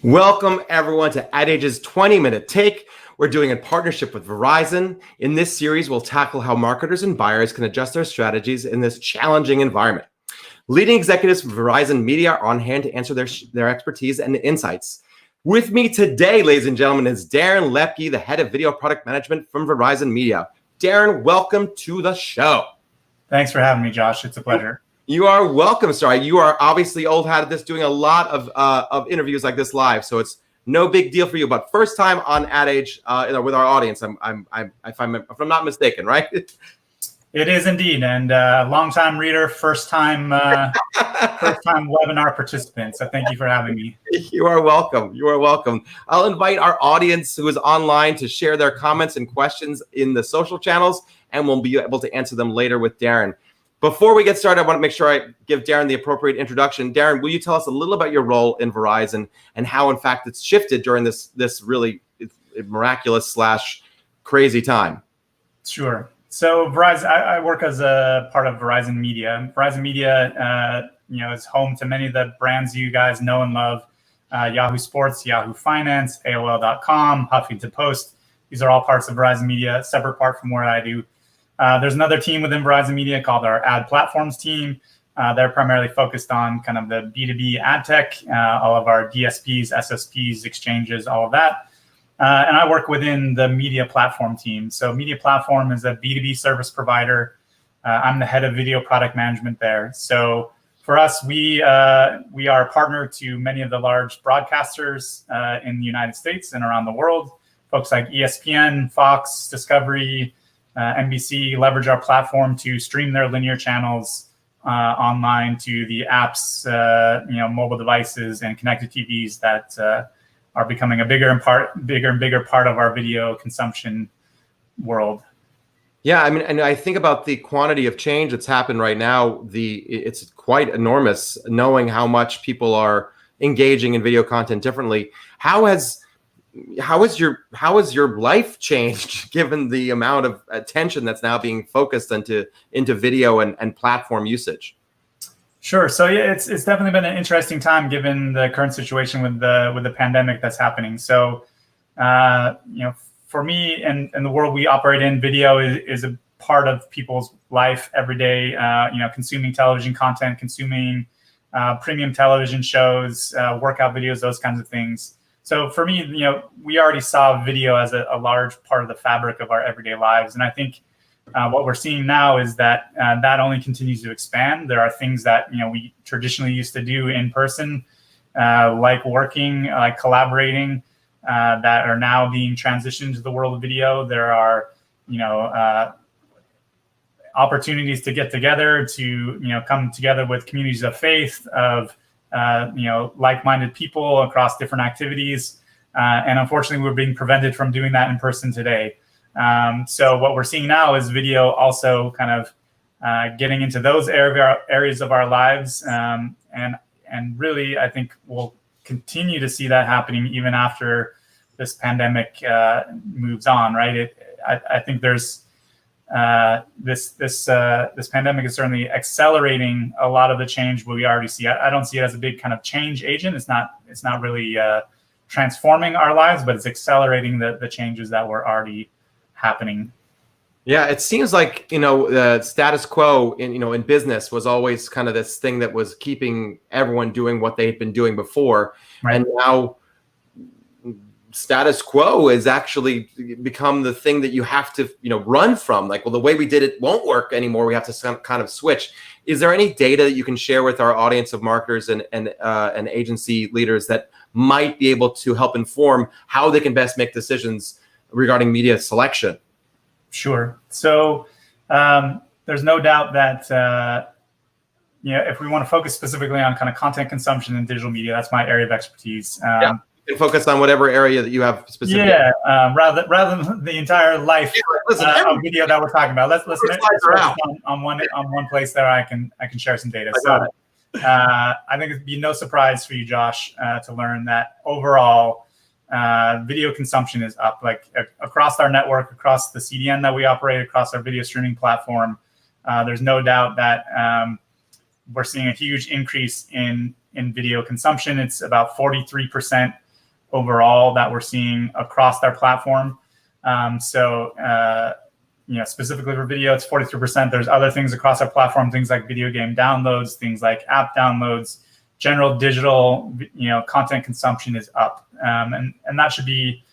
Welcome, everyone, to Ad Age's 20-minute take. We're doing in partnership with Verizon. In this series, we'll tackle how marketers and buyers can adjust their strategies in this challenging environment. Leading executives from Verizon Media are on hand to answer their expertise and insights. With me today, ladies and gentlemen, is Darren Lepke, the head of video product management from Verizon Media. Darren, welcome to the show. Thanks for having me, Josh. It's a pleasure. You are welcome, sir. You are obviously old hat at this, doing a lot of interviews like this live, so it's no big deal for you. But first time on Ad Age with our audience, if I'm not mistaken, right? It is indeed, and long-time reader, first-time webinar participant. So thank you for having me. You are welcome. You are welcome. I'll invite our audience who is online to share their comments and questions in the social channels, and we'll be able to answer them later with Darren. Before we get started, I want to make sure I give Darren the appropriate introduction. Darren, will you tell us a little about your role in Verizon and how, in fact, it's shifted during this really miraculous / crazy time? Sure. So Verizon, I work as a part of Verizon Media. Verizon Media, is home to many of the brands you guys know and love: Yahoo Sports, Yahoo Finance, AOL.com, Huffington Post. These are all parts of Verizon Media, separate part from where I do. There's another team within Verizon Media called our ad platforms team. They're primarily focused on kind of the B2B ad tech, all of our DSPs, SSPs, exchanges, all of that. And I work within the media platform team. So media platform is a B2B service provider. I'm the head of video product management there. So for us, we are a partner to many of the large broadcasters in the United States and around the world. Folks like ESPN, Fox, Discovery, NBC leverage our platform to stream their linear channels online to the apps, mobile devices and connected TVs that are becoming a bigger and bigger part of our video consumption world. Yeah, I mean, and I think about the quantity of change that's happened right now. It's quite enormous, knowing how much people are engaging in video content differently. How has your life changed given the amount of attention that's now being focused into video and platform usage? Sure. So yeah, it's definitely been an interesting time given the current situation with the pandemic that's happening. So for me and the world we operate in, video is a part of people's life every day. Consuming television content, consuming premium television shows, workout videos, those kinds of things. So for me, we already saw video as a large part of the fabric of our everyday lives. And I think what we're seeing now is that that only continues to expand. There are things that, we traditionally used to do in person, like working, like collaborating, that are now being transitioned to the world of video. There are, opportunities to get together, to, come together with communities of faith, of like-minded people across different activities. And unfortunately, we're being prevented from doing that in person today. So what we're seeing now is video also kind of getting into those areas of our lives. And really, I think we'll continue to see that happening even after this pandemic moves on, right? I think there's this pandemic is certainly accelerating a lot of the change we already see. I don't see it as a big kind of change agent. It's not really transforming our lives, but it's accelerating the changes that were already happening. Yeah, it seems like the status quo in business was always kind of this thing that was keeping everyone doing what they had been doing before, right. And now status quo has actually become the thing that you have to run from. Like, well, the way we did it won't work anymore. We have to kind of switch. Is there any data that you can share with our audience of marketers and agency leaders that might be able to help inform how they can best make decisions regarding media selection? Sure. So there's no doubt that if we want to focus specifically on kind of content consumption and digital media, that's my area of expertise. Yeah. You can focus on whatever area that you have specific. Yeah, rather than the entire life of video that we're talking about. Let's focus on one place there. I can share some data. So I think it'd be no surprise for you, Josh, to learn that overall video consumption is up, like across our network, across the CDN that we operate, across our video streaming platform. There's no doubt that we're seeing a huge increase in video consumption. It's about 43% overall that we're seeing across their platform. Specifically for video, it's 43%. There's other things across our platform, things like video game downloads, things like app downloads, general digital, content consumption is up. And that should be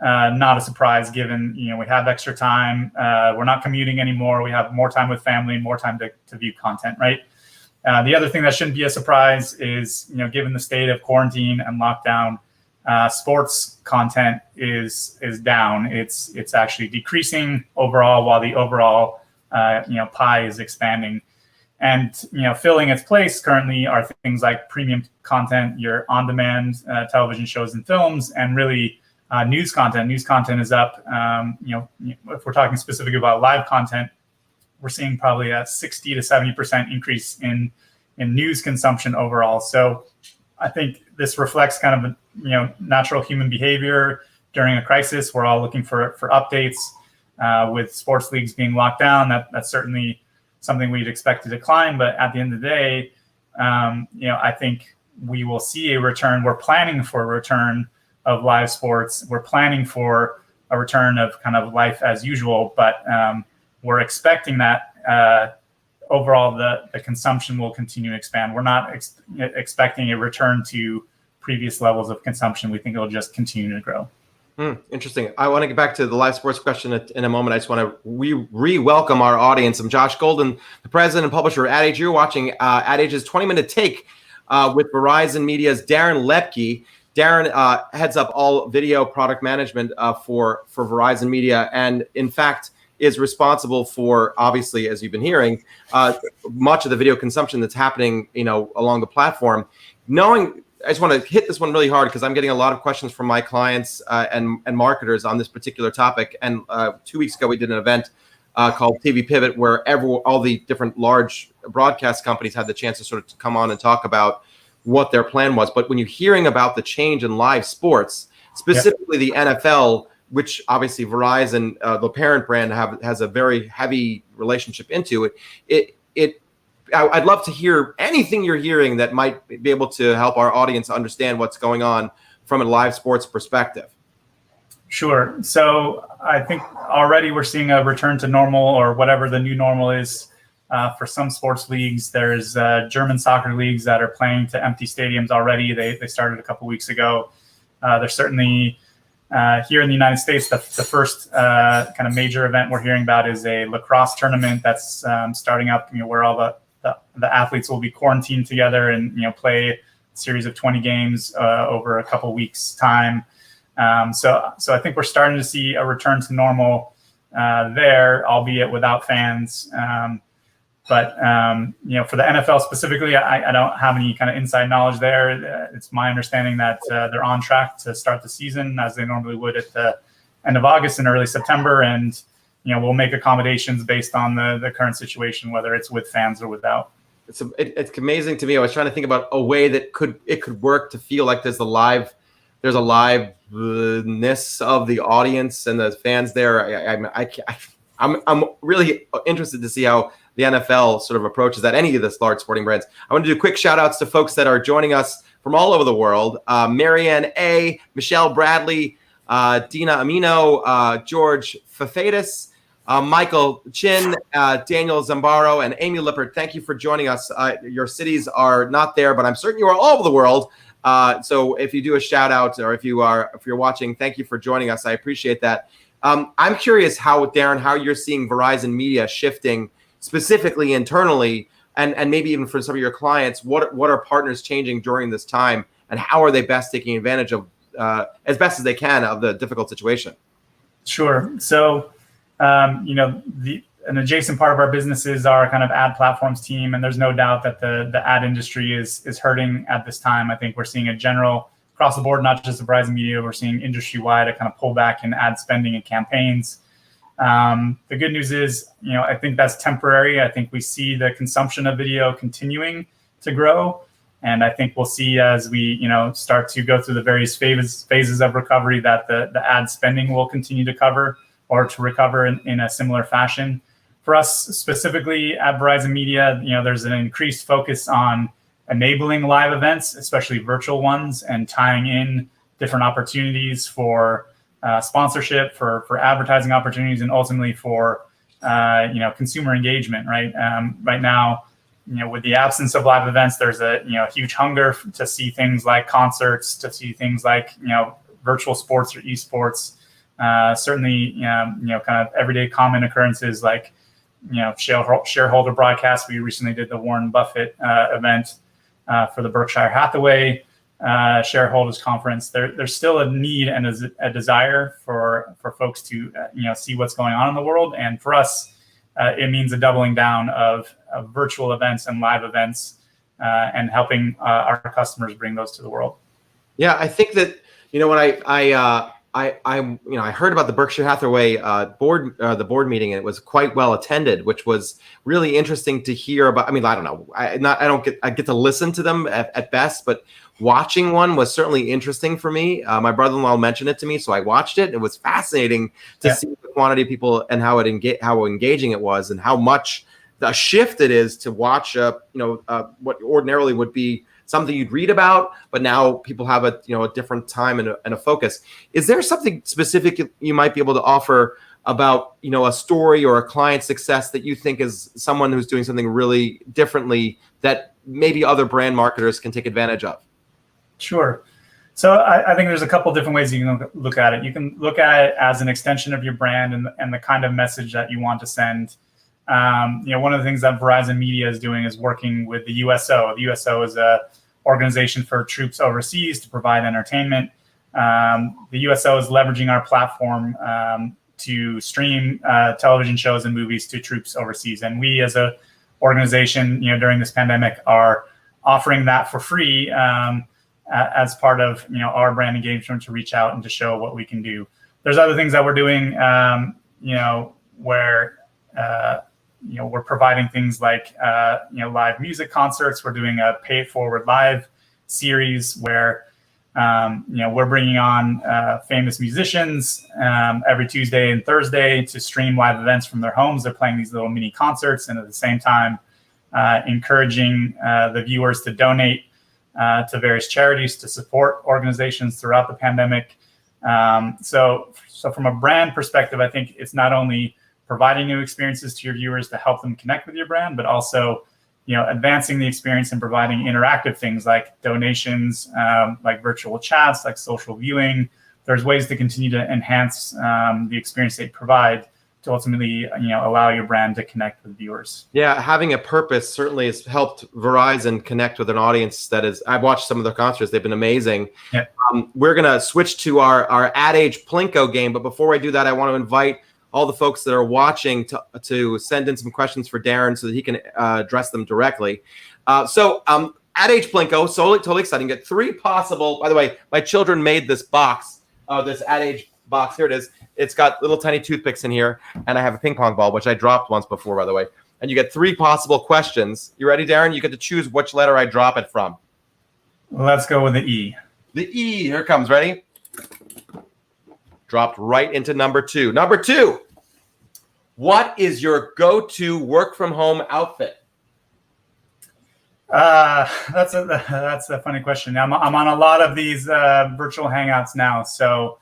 not a surprise given, we have extra time. We're not commuting anymore. We have more time with family, more time to view content, right? The other thing that shouldn't be a surprise is, given the state of quarantine and lockdown, sports content is down. It's actually decreasing overall, while the overall pie is expanding. And filling its place currently are things like premium content, your on-demand television shows and films, and really news content. News content is up. If we're talking specifically about live content, we're seeing probably a 60 to 70% increase in news consumption overall. So I think this reflects kind of natural human behavior during a crisis. We're all looking for updates. With sports leagues being locked down, that's certainly something we'd expect to decline. But at the end of the day, I think we will see a return. We're planning for a return of live sports. We're planning for a return of kind of life as usual, but we're expecting that overall the consumption will continue to expand. We're not expecting a return to previous levels of consumption. We think it'll just continue to grow. Interesting. I want to get back to the live sports question in a moment. I just want to re-welcome our audience. I'm Josh Golden, the president and publisher of Ad Age. You're watching Ad Age's 20-minute take with Verizon Media's Darren Lepke. Darren heads up all video product management for Verizon Media, and in fact is responsible for, obviously, as you've been hearing, much of the video consumption that's happening, along the platform. I just want to hit this one really hard because I'm getting a lot of questions from my clients and marketers on this particular topic. And 2 weeks ago, we did an event called TV Pivot, where all the different large broadcast companies had the chance to sort of come on and talk about what their plan was. But when you're hearing about the change in live sports, specifically the NFL, which obviously Verizon, the parent brand, has a very heavy relationship into it, I'd love to hear anything you're hearing that might be able to help our audience understand what's going on from a live sports perspective. Sure. So I think already we're seeing a return to normal, or whatever the new normal is, for some sports leagues. There's German soccer leagues that are playing to empty stadiums already. They started a couple weeks ago. There's certainly here in the United States, the first kind of major event we're hearing about is a lacrosse tournament that's starting up, where all the athletes will be quarantined together and play a series of 20 games over a couple weeks time. So I think we're starting to see a return to normal there, albeit without fans. But for the NFL specifically, I don't have any kind of inside knowledge there. It's my understanding that they're on track to start the season as they normally would at the end of August and early September, and we'll make accommodations based on the current situation, whether it's with fans or without. It's amazing to me. I was trying to think about a way that it could work to feel like there's a liveness of the audience and the fans there. I'm really interested to see how the NFL sort of approaches that, any of the large sporting brands. I want to do quick shout outs to folks that are joining us from all over the world. Marianne A., Michelle Bradley, Dina Amino, George Fafadis, Michael Chin, Daniel Zambaro, and Amy Lippert. Thank you for joining us. Your cities are not there, but I'm certain you are all over the world. So if you do a shout out, or if you're watching, thank you for joining us. I appreciate that. I'm curious Darren, how you're seeing Verizon Media shifting specifically internally, and maybe even for some of your clients. What are partners changing during this time, and how are they best taking advantage of, as best as they can, of the difficult situation? Sure. So, an adjacent part of our business is our kind of ad platforms team, and there's no doubt that the ad industry is hurting at this time. I think we're seeing a general across the board, not just the Verizon Media, we're seeing industry-wide a kind of pullback in ad spending and campaigns. The good news is, I think that's temporary. I think we see the consumption of video continuing to grow. And I think we'll see as we, start to go through the various phases of recovery that the ad spending will continue to recover in a similar fashion. For us specifically at Verizon Media, there's an increased focus on enabling live events, especially virtual ones, and tying in different opportunities for sponsorship, for advertising opportunities, and ultimately for consumer engagement. Right. Right now, with the absence of live events, there's a huge hunger to see things like concerts, to see things like virtual sports or esports. Certainly, kind of everyday common occurrences like shareholder broadcasts. We recently did the Warren Buffett event for the Berkshire Hathaway shareholders conference. There's still a need and a desire for folks to see what's going on in the world, and for us, it means a doubling down of virtual events and live events, and helping our customers bring those to the world. Yeah, I think that when I heard about the Berkshire Hathaway the board meeting, and it was quite well attended, which was really interesting to hear about. I mean, I don't know, I get to listen to them at best, but watching one was certainly interesting for me. My brother-in-law mentioned it to me, so I watched it. It was fascinating to see the quantity of people and how engaging it was, and how much the shift it is to watch what ordinarily would be something you'd read about, but now people have a different time and a focus. Is there something specific you might be able to offer about a story or a client success that you think is someone who's doing something really differently that maybe other brand marketers can take advantage of? Sure. So I think there's a couple different ways you can look at it. You can look at it as an extension of your brand and the kind of message that you want to send. One of the things that Verizon Media is doing is working with the USO. The USO is a organization for troops overseas to provide entertainment. The USO is leveraging our platform to stream television shows and movies to troops overseas. And we as a organization, during this pandemic, are offering that for free as part of our brand engagement to reach out and to show what we can do. There's other things that we're doing, where we're providing things like live music concerts. We're doing a Pay It Forward live series where we're bringing on famous musicians every Tuesday and Thursday to stream live events from their homes. They're playing these little mini concerts, and at the same time encouraging the viewers to donate to various charities to support organizations throughout the pandemic. So from a brand perspective, I think it's not only providing new experiences to your viewers to help them connect with your brand, but also, advancing the experience and providing interactive things like donations, like virtual chats, like social viewing. There's ways to continue to enhance the experience they provide to ultimately, allow your brand to connect with viewers. Yeah, having a purpose certainly has helped Verizon connect with an audience that is. I've watched some of their concerts; they've been amazing. Yeah. We're gonna switch to our Ad Age Plinko game, but before I do that, I want to invite all the folks that are watching to send in some questions for Darren so that he can address them directly. So Ad Age Plinko, totally exciting. Get 3 possible. By the way, my children made this box, this Ad Age box. Here it is. It's got little tiny toothpicks in here, and I have a ping pong ball, which I dropped once before, by the way. And you get 3 possible questions. You ready, Darren? You get to choose which letter I drop it from. Let's go with the E. The E. Here it comes. Ready? Dropped right into number 2. Number 2. What is your go-to work from home outfit? That's a funny question. I'm on a lot of these virtual hangouts now, so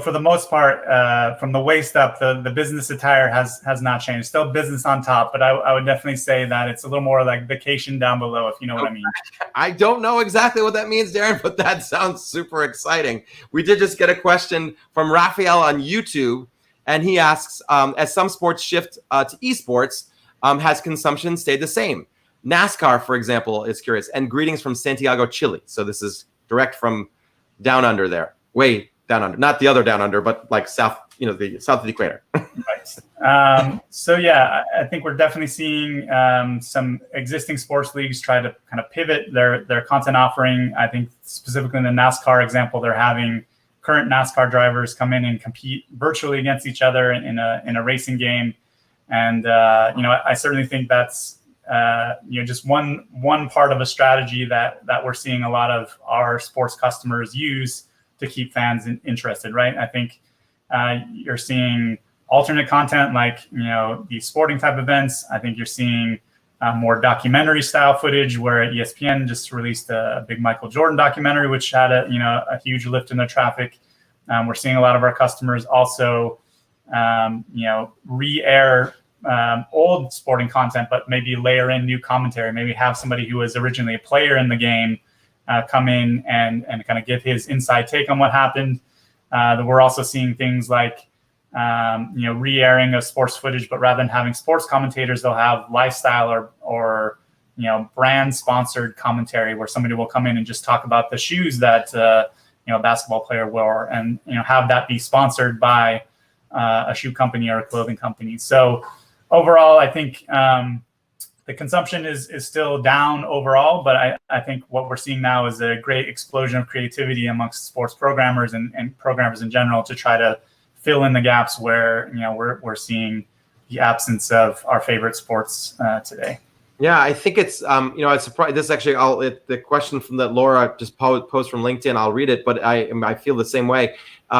for the most part, from the waist up, the business attire has not changed. Still business on top, but I would definitely say that it's a little more like vacation down below, if you know what I mean. I don't know exactly what that means, Darren, but that sounds super exciting. We did just get a question from Raphael on YouTube, and he asks, as some sports shift to esports, has consumption stayed the same? NASCAR, for example, is curious. And greetings from Santiago, Chile. So this is direct from down under there. Way down under. Not the other down under, but like south, the south of the equator. Right. So yeah, I think we're definitely seeing some existing sports leagues try to kind of pivot their content offering. I think specifically in the NASCAR example, they're having current NASCAR drivers come in and compete virtually against each other in a racing game. And I certainly think that's just one part of a strategy that we're seeing a lot of our sports customers use to keep fans interested, right? I think you're seeing alternate content like these sporting type events. I think you're seeing more documentary style footage, where ESPN just released a big Michael Jordan documentary, which had a huge lift in their traffic. We're seeing a lot of our customers also, re-air old sporting content, but maybe layer in new commentary, maybe have somebody who was originally a player in the game come in and kind of give his inside take on what happened. We're also seeing things like, re-airing of sports footage, but rather than having sports commentators, they'll have lifestyle or brand sponsored commentary, where somebody will come in and just talk about the shoes that a basketball player wore, and have that be sponsored by a shoe company or a clothing company. So overall, I think the consumption is still down overall, but I think what we're seeing now is a great explosion of creativity amongst sports programmers and programmers in general to try to fill in the gaps where we're seeing the absence of our favorite sports today. Yeah, I think it's it's surprised. This actually, the question from that Laura just posed from LinkedIn. I'll read it, but I feel the same way.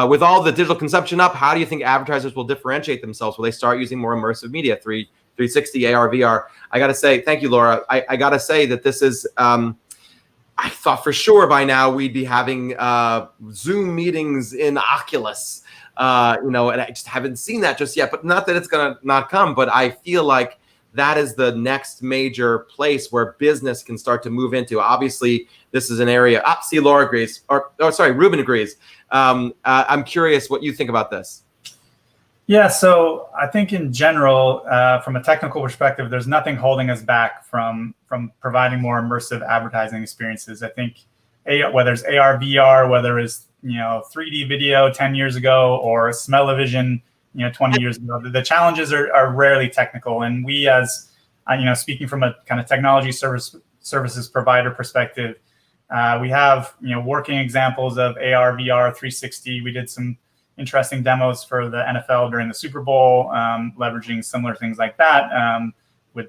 With all the digital consumption up, how do you think advertisers will differentiate themselves? Will they start using more immersive media, 360, AR, VR? I got to say, thank you, Laura. I got to say that this is. I thought for sure by now we'd be having Zoom meetings in Oculus. And I just haven't seen that just yet. But not that it's gonna not come, but I feel like that is the next major place where business can start to move into. Obviously, this is an area. See, Laura agrees, Ruben agrees. I'm curious what you think about this. Yeah, so I think in general, from a technical perspective, there's nothing holding us back from providing more immersive advertising experiences. I think whether it's AR, VR, whether it's 3D video 10 years ago or smell-o-vision 20 years ago, the challenges are rarely technical. And we, as speaking from a kind of technology services provider perspective, we have working examples of AR, VR, 360. We did some interesting demos for the NFL during the Super Bowl, leveraging similar things like that with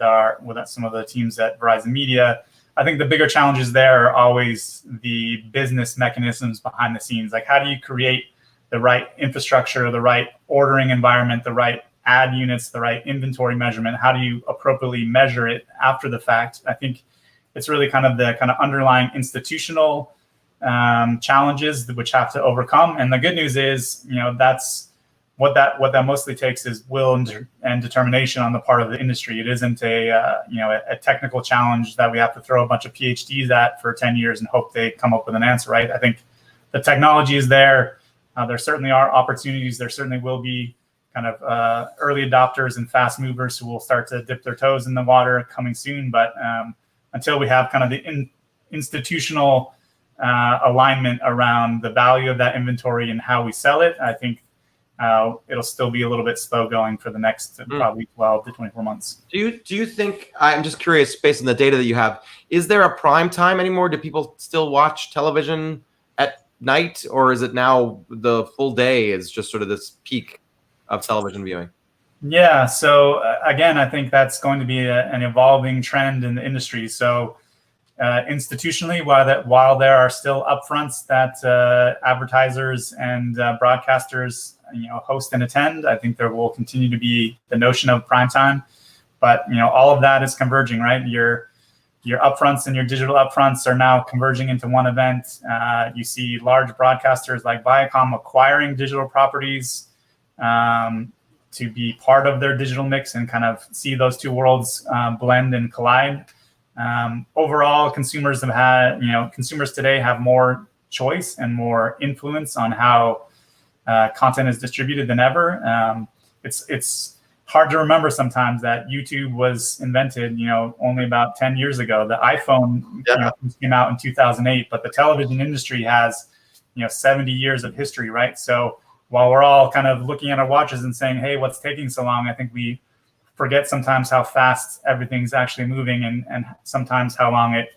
some of the teams at Verizon Media. I think the bigger challenges there are always the business mechanisms behind the scenes. Like, how do you create the right infrastructure, the right ordering environment, the right ad units, the right inventory measurement? How do you appropriately measure it after the fact? I think it's really kind of the underlying institutional challenges which have to overcome. And the good news is, that's what that mostly takes is will and determination on the part of the industry. It isn't a technical challenge that we have to throw a bunch of PhDs at for 10 years and hope they come up with an answer, right? I think the technology is there. There certainly are opportunities. There certainly will be kind of early adopters and fast movers who will start to dip their toes in the water coming soon. But until we have kind of the institutional alignment around the value of that inventory and how we sell it, I think it'll still be a little bit slow going for the next probably 12 to 24 months. Do you think, I'm just curious, based on the data that you have, is there a prime time anymore? Do people still watch television at night, or is it now the full day is just sort of this peak of television viewing? Yeah, so again, I think that's going to be an evolving trend in the industry. So institutionally, while there are still upfronts that advertisers and broadcasters host and attend, I think there will continue to be the notion of prime time. But all of that is converging, right? Your upfronts and your digital upfronts are now converging into one event. You see large broadcasters like Viacom acquiring digital properties to be part of their digital mix and kind of see those two worlds blend and collide. Overall, consumers today have more choice and more influence on how content is distributed than ever. It's hard to remember sometimes that YouTube was invented, only about 10 years ago. The iPhone came out in 2008, but the television industry has, 70 years of history, right? So while we're all kind of looking at our watches and saying, hey, what's taking so long? I think we forget sometimes how fast everything's actually moving and sometimes how long it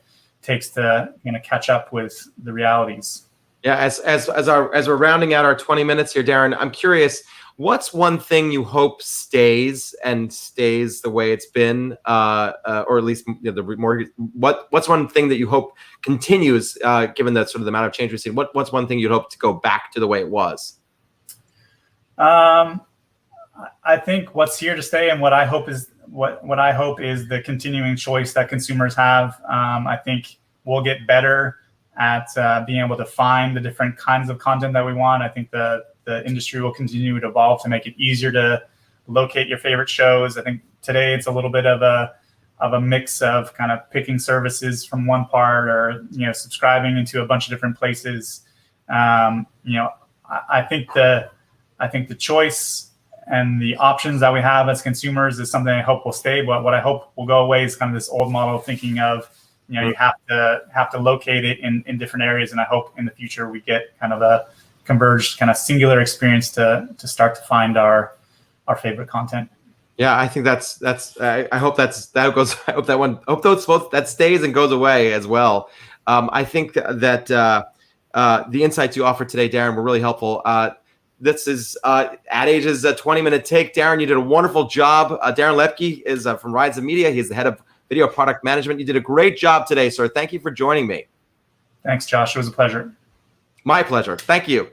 takes to catch up with the realities. Yeah, as we're rounding out our 20 minutes here, Darren, I'm curious, what's one thing you hope stays the way it's been, or at least what's one thing that you hope continues, given that sort of the amount of change we've seen? What's one thing you'd hope to go back to the way it was? I think what's here to stay and what I hope what I hope is the continuing choice that consumers have. I think we'll get better at being able to find the different kinds of content that we want. I think the industry will continue to evolve to make it easier to locate your favorite shows. I think today it's a little bit of a mix of kind of picking services from one part, or subscribing into a bunch of different places. I think the choice and the options that we have as consumers is something I hope will stay. But what I hope will go away is kind of this old model of thinking of, you have to locate it in different areas. And I hope in the future we get kind of a converged kind of singular experience to start to find our favorite content. Yeah, I think I hope that stays and goes away as well. I think that the insights you offered today, Darren, were really helpful. This is Ad Age's 20-minute take. Darren, you did a wonderful job. Darren Lepke is from Verizon Media. He's the head of video product management. You did a great job today, sir. Thank you for joining me. Thanks, Josh. It was a pleasure. My pleasure. Thank you.